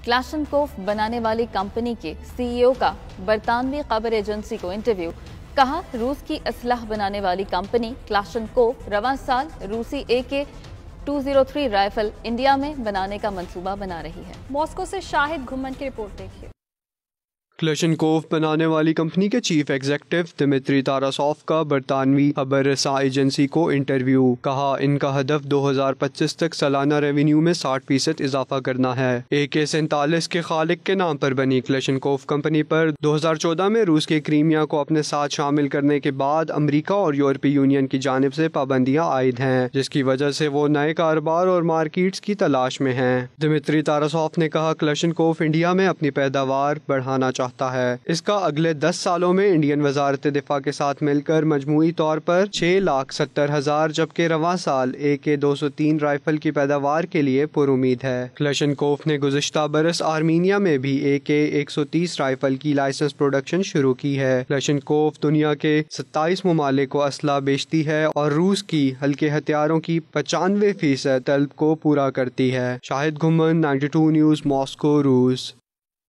Kalashnikov बनाने वाली company के सीईओ का बरतानवी खबर एजेंसी को इंटरव्यू। कहा, रूस की असलाह बनाने वाली कंपनी क्लाशनकोव रवां साल रूसी AK-203 राइफल इंडिया में बनाने का मंसूबा बना रही है। मॉस्को से शाहिद घुमन की रिपोर्ट देखिए। क्लाशनकोव बनाने वाली कंपनी के चीफ एग्जीक्यूटिव दिमित्री तारासोव का बरतानवी खबर रसा एजेंसी को इंटरव्यू। कहा, इनका हदफ 2025 तक सालाना रेवेन्यू में 60% इजाफा करना है। AK-47 के खालिक के नाम पर बनी क्लाशनकोव कंपनी पर 2014 में रूस के क्रीमिया को अपने साथ शामिल करने के बाद अमरीका और यूरोपीय यूनियन की जानिब से पाबंदियां आयद हैं, जिसकी वजह से वो नए कारोबार और मार्केट्स की तलाश में हैं। दिमित्री तारासोव ने कहा, क्लाशनकोव इंडिया में अपनी पैदावार बढ़ाना चाहता है। इसका अगले 10 सालों में इंडियन वजारत दिफा के साथ मिलकर मजमूई तौर पर 6,70,000 जबकि रवां साल AK-203 राइफल की पैदावार के लिए पुरुमीद है। क्लाशनकोव ने गुज़िश्ता बरस आर्मीनिया में भी AK-130 राइफल की लाइसेंस प्रोडक्शन शुरू की है। क्लाशनकोव दुनिया के 27 ममालिक को असला बेचती है और रूस की हल्के हथियारों की 95% तलब को पूरा करती है। शाहिद घुमन, 92 न्यूज़, मॉस्को, रूस।